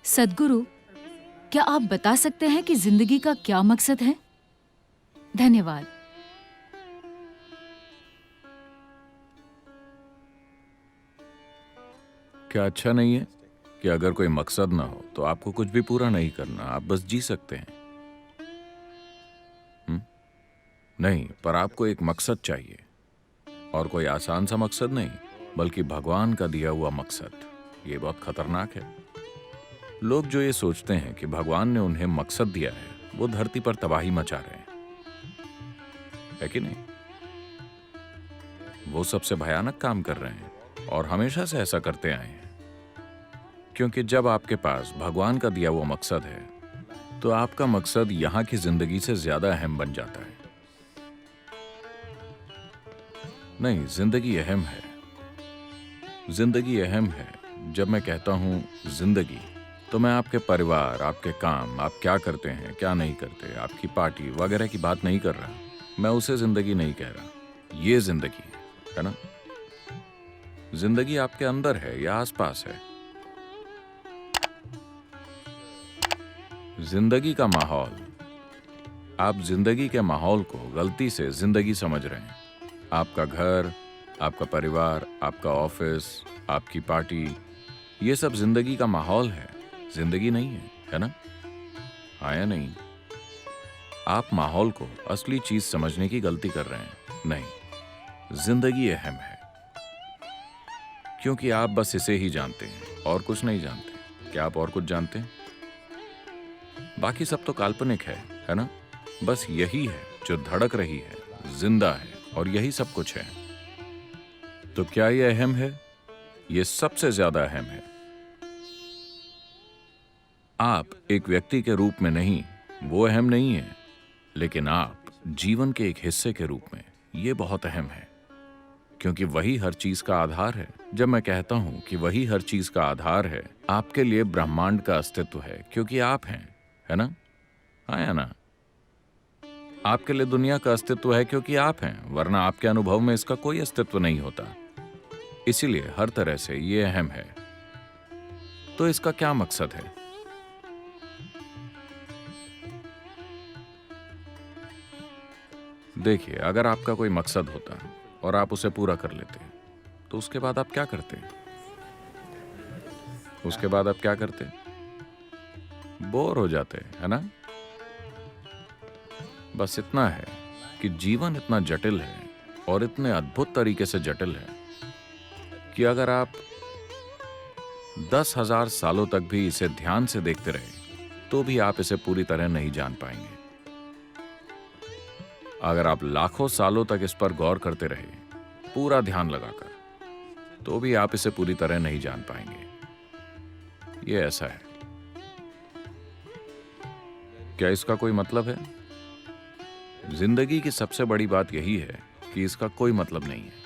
सद्गुरु, क्या आप बता सकते हैं कि जिंदगी का क्या मकसद है? धन्यवाद। क्या अच्छा नहीं है कि अगर कोई मकसद ना हो तो आपको कुछ भी पूरा नहीं करना, आप बस जी सकते हैं? नहीं, पर आपको एक मकसद चाहिए, और कोई आसान सा मकसद नहीं, बल्कि भगवान का दिया हुआ मकसद। ये बहुत खतरनाक है। लोग जो ये सोचते हैं कि भगवान ने उन्हें मकसद दिया है, वो धरती पर तबाही मचा रहे हैं, है कि नहीं? वो सबसे भयानक काम कर रहे हैं और हमेशा से ऐसा करते आए हैं। क्योंकि जब आपके पास भगवान का दिया हुआ मकसद है, तो आपका मकसद यहां की जिंदगी से ज्यादा अहम बन जाता है। नहीं, जिंदगी अहम है। जिंदगी अहम है। जब मैं कहता हूं जिंदगी, तो मैं आपके परिवार, आपके काम, आप क्या करते हैं, क्या नहीं करते, आपकी पार्टी वगैरह की बात नहीं कर रहा। मैं उसे जिंदगी नहीं कह रहा। ये जिंदगी है ना? जिंदगी आपके अंदर है या आसपास है? जिंदगी का माहौल। आप जिंदगी के माहौल को गलती से जिंदगी समझ रहे हैं। आपका घर, आपका परिवार, आपका ऑफिस, आपकी पार्टी, ये सब जिंदगी का माहौल है, जिंदगी नहीं है, है ना? हाँ या नहीं? आप माहौल को असली चीज समझने की गलती कर रहे हैं। नहीं, जिंदगी अहम है, क्योंकि आप बस इसे ही जानते हैं और कुछ नहीं जानते। क्या आप और कुछ जानते हैं? बाकी सब तो काल्पनिक है ना? बस यही है जो धड़क रही है, जिंदा है, और यही सब कुछ है। तो क्या ये अहम है? ये सबसे ज्यादा अहम है। आप एक व्यक्ति के रूप में नहीं, वो अहम नहीं है, लेकिन आप जीवन के एक हिस्से के रूप में, ये बहुत अहम है, क्योंकि वही हर चीज का आधार है। जब मैं कहता हूं कि वही हर चीज का आधार है, आपके लिए ब्रह्मांड का अस्तित्व है, क्योंकि आप हैं, है ना? हाँ या ना? आपके लिए दुनिया का अस्तित्व है क्योंकि आप हैं, वरना आपके अनुभव में इसका कोई अस्तित्व नहीं होता। इसीलिए हर तरह से ये अहम है। तो इसका क्या मकसद है? देखिए, अगर आपका कोई मकसद होता और आप उसे पूरा कर लेते, तो उसके बाद आप क्या करते? उसके बाद आप क्या करते? बोर हो जाते, है ना? बस इतना है कि जीवन इतना जटिल है, और इतने अद्भुत तरीके से जटिल है, कि अगर आप 10,000 सालों तक भी इसे ध्यान से देखते रहे, तो भी आप इसे पूरी तरह नहीं जान पाएंगे। अगर आप लाखों सालों तक इस पर गौर करते रहे, पूरा ध्यान लगाकर, तो भी आप इसे पूरी तरह नहीं जान पाएंगे। ये ऐसा है। क्या इसका कोई मतलब है? जिंदगी की सबसे बड़ी बात यही है कि इसका कोई मतलब नहीं है।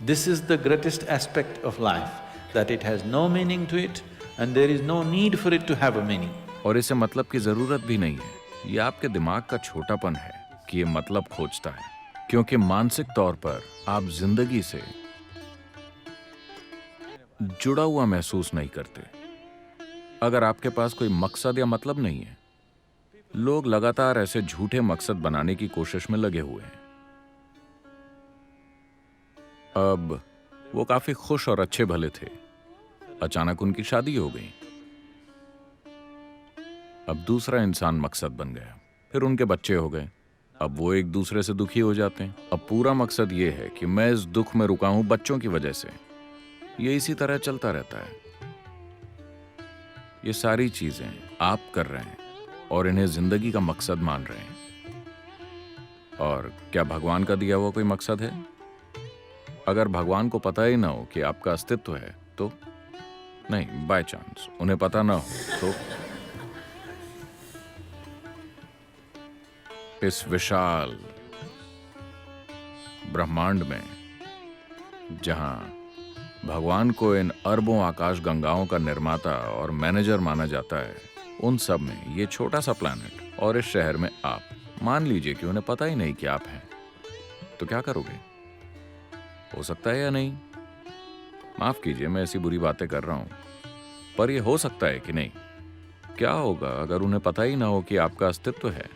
This is the greatest aspect of life, that it has no meaning to it and there is no need for it to have a meaning. और इसे मतलब की जरूरत भी नहीं है। ये आपके दिमाग का छोटापन है कि ये मतलब खोजता है, क्योंकि मानसिक तौर पर आप जिंदगी से जुड़ा हुआ महसूस नहीं करते। अगर आपके पास कोई मकसद या मतलब नहीं है, लोग लगातार ऐसे झूठे मकसद बनाने की कोशिश में लगे हुए हैं। अब वो काफी खुश और अच्छे भले थे, अचानक उनकी शादी हो गई। अब दूसरा इंसान मकसद बन गया, फिर उनके बच्चे हो गए। अब वो एक दूसरे से दुखी हो जाते हैं। अब पूरा मकसद ये है कि मैं इस दुख में रुका हूं बच्चों की वजह से। ये इसी तरह चलता रहता है। ये सारी चीजें आप कर रहे हैं और इन्हें जिंदगी का मकसद मान रहे हैं। और क्या भगवान का दिया हुआ कोई मकसद है? अगर भगवान को पता ही ना हो कि आपका अस्तित्व है, तो नहीं, बाय चांस उन्हें पता ना हो, तो इस विशाल ब्रह्मांड में, जहां भगवान को इन अरबों आकाश गंगाओं का निर्माता और मैनेजर माना जाता है, उन सब में ये छोटा सा प्लैनेट और इस शहर में आप, मान लीजिए कि उन्हें पता ही नहीं कि आप हैं, तो क्या करोगे? हो सकता है या नहीं? माफ कीजिए, मैं ऐसी बुरी बातें कर रहा हूं, पर यह हो सकता है कि नहीं? क्या होगा अगर उन्हें पता ही ना हो कि आपका अस्तित्व है?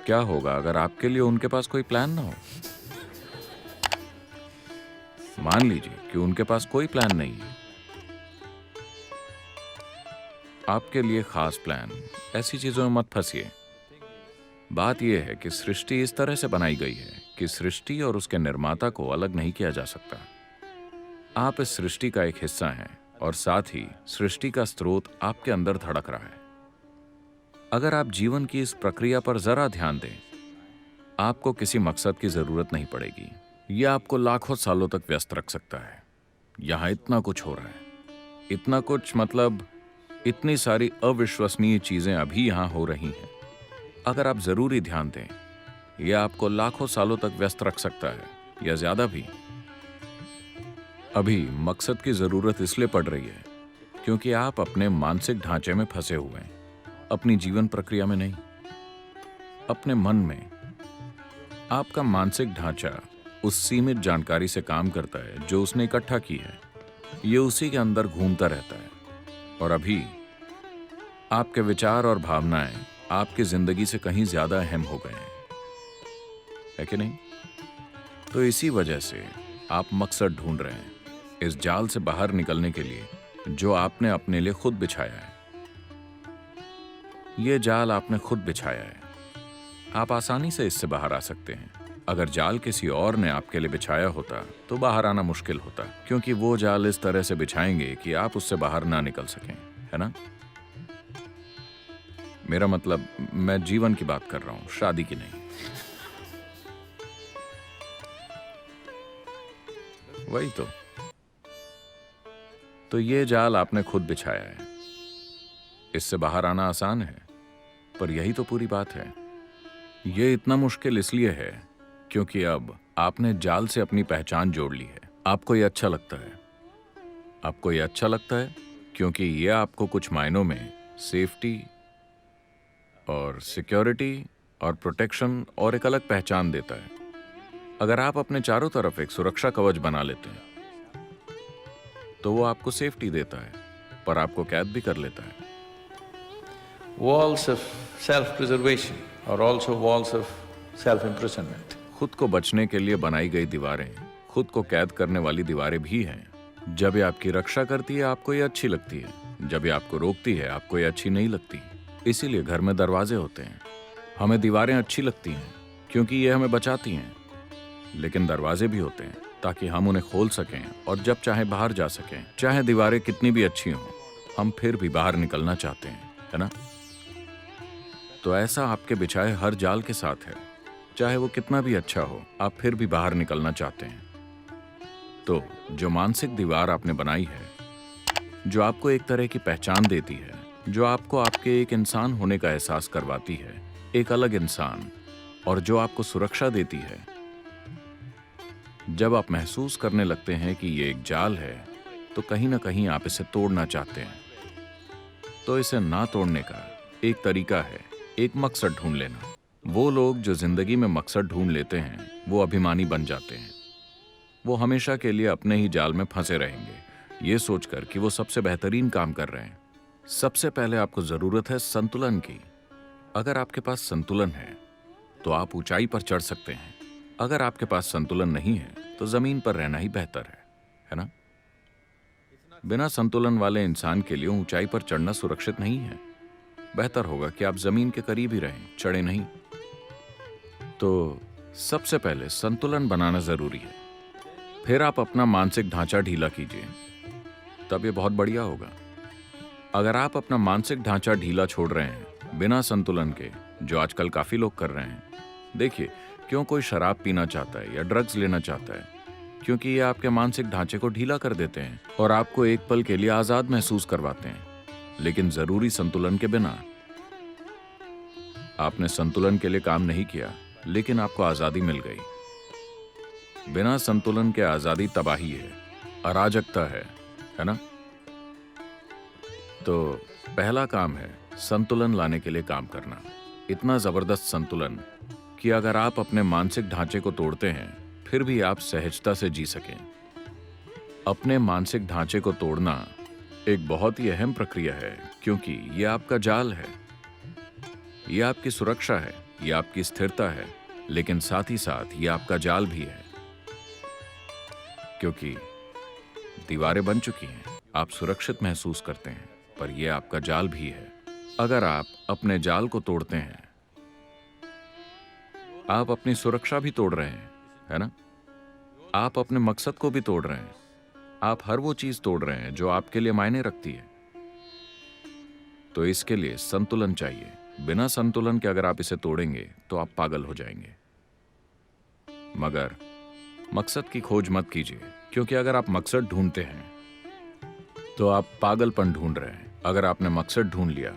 क्या होगा अगर आपके लिए उनके पास कोई प्लान ना हो? मान लीजिए कि उनके पास कोई प्लान नहीं है, आपके लिए खास प्लान। ऐसी चीजों में मत फंसिए। बात यह है कि सृष्टि इस तरह से बनाई गई है कि सृष्टि और उसके निर्माता को अलग नहीं किया जा सकता। आप इस सृष्टि का एक हिस्सा हैं और साथ ही सृष्टि का स्रोत आपके अंदर धड़क रहा है। अगर आप जीवन की इस प्रक्रिया पर जरा ध्यान दें, आपको किसी मकसद की जरूरत नहीं पड़ेगी। यह आपको लाखों सालों तक व्यस्त रख सकता है। यहां इतना कुछ हो रहा है, इतना कुछ, मतलब इतनी सारी अविश्वसनीय चीजें अभी यहां हो रही हैं। अगर आप जरूरी ध्यान दें, यह आपको लाखों सालों तक व्यस्त रख सकता है या ज्यादा भी। अभी मकसद की जरूरत इसलिए पड़ रही है क्योंकि आप अपने मानसिक ढांचे में फंसे हुए हैं, अपनी जीवन प्रक्रिया में नहीं, अपने मन में। आपका मानसिक ढांचा उस सीमित जानकारी से काम करता है जो उसने इकट्ठा की है। ये उसी के अंदर घूमता रहता है और अभी आपके विचार और भावनाएं आपकी जिंदगी से कहीं ज्यादा अहम हो गए हैं, है कि नहीं? तो इसी वजह से आप मकसद ढूंढ रहे हैं, इस जाल से बाहर निकलने के लिए जो आपने अपने लिए खुद बिछाया है। यह जाल आपने खुद बिछाया है। आप आसानी से इससे बाहर आ सकते हैं। अगर जाल किसी और ने आपके लिए बिछाया होता तो बाहर आना मुश्किल होता, क्योंकि वो जाल इस तरह से बिछाएंगे कि आप उससे बाहर ना निकल सकें, है ना? मेरा मतलब, मैं जीवन की बात कर रहा हूं, शादी की नहीं। वही तो ये जाल आपने खुद बिछाया है। इससे बाहर आना आसान है, पर यही तो पूरी बात है। ये इतना मुश्किल इसलिए है क्योंकि अब आपने जाल से अपनी पहचान जोड़ ली है। आपको ये अच्छा लगता है। आपको ये अच्छा लगता है क्योंकि ये आपको कुछ मायनों में सेफ्टी और सिक्योरिटी और प्रोटेक्शन और एक अलग पहचान देता है। अगर आप अपने चारों तरफ एक सुरक्षा कवच बना लेते हैं तो वो आपको सेफ्टी देता है, पर आपको कैद भी कर लेता है। Walls of self-preservation are also walls of self-imprisonment. खुद को बचने के लिए बनाई गई दीवारें खुद को कैद करने वाली दीवारें भी हैं। जब ये आपकी रक्षा करती है आपको ये अच्छी लगती है, जब ये आपको रोकती है आपको ये अच्छी नहीं लगती। इसीलिए घर में दरवाजे होते हैं। हमें दीवारें अच्छी लगती हैं क्योंकि ये हमें बचाती हैं, लेकिन दरवाजे भी होते हैं ताकि हम उन्हें खोल सकें और जब चाहे बाहर जा सकें। चाहे दीवारें कितनी भी अच्छी हों, हम फिर भी बाहर निकलना चाहते हैं, है ना? तो ऐसा आपके बिछाए हर जाल के साथ है। चाहे वो कितना भी अच्छा हो, आप फिर भी बाहर निकलना चाहते हैं। तो जो मानसिक दीवार आपने बनाई है, जो आपको एक तरह की पहचान देती है, जो आपको आपके एक इंसान होने का एहसास करवाती है, एक अलग इंसान, और जो आपको सुरक्षा देती है, जब आप महसूस करने लगते हैं कि ये एक जाल है तो कहीं ना कहीं आप इसे तोड़ना चाहते हैं। तो इसे ना तोड़ने का एक तरीका है एक मकसद ढूंढ लेना। वो लोग जो जिंदगी में मकसद ढूंढ लेते हैं वो अभिमानी बन जाते हैं। वो हमेशा के लिए अपने ही जाल में फंसे रहेंगे, ये सोचकर कि वो सबसे बेहतरीन काम कर रहे हैं। सबसे पहले आपको जरूरत है संतुलन की। अगर आपके पास संतुलन है तो आप ऊंचाई पर चढ़ सकते हैं। अगर आपके पास संतुलन नहीं है तो जमीन पर रहना ही बेहतर है ना? बिना संतुलन वाले इंसान के लिए ऊंचाई पर चढ़ना सुरक्षित नहीं है। बेहतर होगा कि आप जमीन के करीब ही रहें, चढ़े नहीं। तो सबसे पहले संतुलन बनाना जरूरी है। फिर आप अपना मानसिक ढांचा ढीला कीजिए, तब ये बहुत बढ़िया होगा। अगर आप अपना मानसिक ढांचा ढीला छोड़ रहे हैं बिना संतुलन के, जो आजकल काफी लोग कर रहे हैं, देखिए क्यों कोई शराब पीना चाहता है या ड्रग्स लेना चाहता है, क्योंकि ये आपके मानसिक ढांचे को ढीला कर देते हैं और आपको एक पल के लिए आजाद महसूस करवाते हैं, लेकिन जरूरी संतुलन के बिना। आपने संतुलन के लिए काम नहीं किया, लेकिन आपको आजादी मिल गई। बिना संतुलन के आजादी तबाही है, अराजकता है ना? तो पहला काम है संतुलन लाने के लिए काम करना। इतना जबरदस्त संतुलन कि अगर आप अपने मानसिक ढांचे को तोड़ते हैं फिर भी आप सहजता से जी सकें। अपने मानसिक ढांचे को तोड़ना एक बहुत ही अहम प्रक्रिया है, क्योंकि ये आपका जाल है, ये आपकी सुरक्षा है, ये आपकी स्थिरता है, लेकिन साथ ही साथ ये आपका जाल भी है, क्योंकि दीवारें बन चुकी हैं, आप सुरक्षित महसूस करते हैं, पर यह आपका जाल भी है। अगर आप अपने जाल को तोड़ते हैं, आप अपनी सुरक्षा भी तोड़ रहे हैं, है ना? आप अपने मकसद को भी तोड़ रहे हैं। आप हर वो चीज तोड़ रहे हैं जो आपके लिए मायने रखती है। तो इसके लिए संतुलन चाहिए। बिना संतुलन के अगर आप इसे तोड़ेंगे तो आप पागल हो जाएंगे। मगर मकसद की खोज मत कीजिए, क्योंकि अगर आप मकसद ढूंढते हैं तो आप पागलपन ढूंढ रहे हैं। अगर आपने मकसद ढूंढ लिया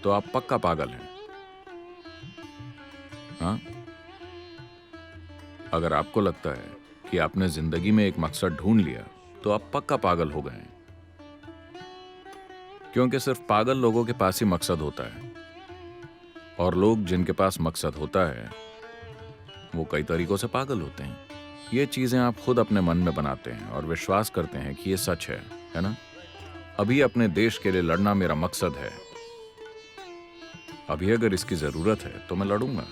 तो आप पक्का पागल हैं। हाँ? अगर आपको लगता है कि आपने जिंदगी में एक मकसद ढूंढ लिया तो आप पक्का पागल हो गए हैं, क्योंकि सिर्फ पागल लोगों के पास ही मकसद होता है, और लोग जिनके पास मकसद होता है वो कई तरीकों से पागल होते हैं। ये चीजें आप खुद अपने मन में बनाते हैं और विश्वास करते हैं कि ये सच है ना? अभी अपने देश के लिए लड़ना मेरा मकसद है। अभी अगर इसकी जरूरत है तो मैं लड़ूंगा,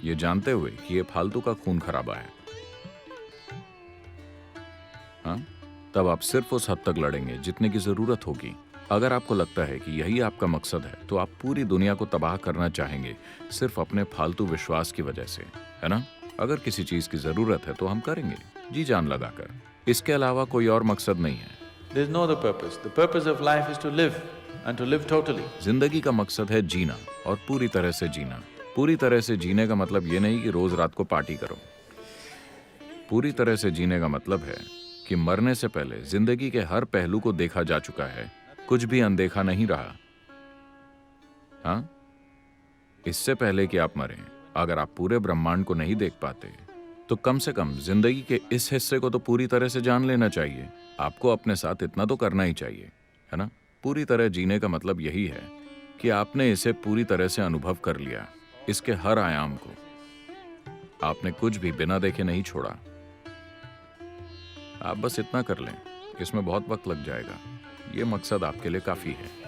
ये जानते हुए कि ये फालतू का खून खराबा है। हाँ? तब आप सिर्फ उस हद तक लड़ेंगे जितने की जरूरत होगी। अगर आपको लगता है कि यही आपका मकसद है तो आप पूरी दुनिया को तबाह करना चाहेंगे सिर्फ अपने फालतू विश्वास की वजह से, है ना? अगर किसी चीज की जरूरत है तो हम करेंगे जी जान लगाकर। इसके अलावा कोई और मकसद नहीं है। There is no other purpose. The purpose of life is to live and to live totally. जिंदगी का मकसद है जीना, और पूरी तरह से जीना। पूरी तरह से जीने का मतलब ये नहीं कि रोज रात को पार्टी करो। पूरी तरह से जीने का मतलब है कि मरने से पहले जिंदगी के हर पहलू को देखा जा चुका है, कुछ भी अनदेखा नहीं रहा। हाँ? इससे पहले कि आप मरें, अगर आप पूरे ब्रह्मांड को नहीं देख पाते तो कम से कम जिंदगी के इस हिस्से को तो पूरी तरह से जान लेना चाहिए। आपको अपने साथ इतना तो करना ही चाहिए, है ना? पूरी तरह जीने का मतलब यही है कि आपने इसे पूरी तरह से अनुभव कर लिया, इसके हर आयाम को। आपने कुछ भी बिना देखे नहीं छोड़ा। आप बस इतना कर लें, इसमें बहुत वक्त लग जाएगा। ये मकसद आपके लिए काफी है।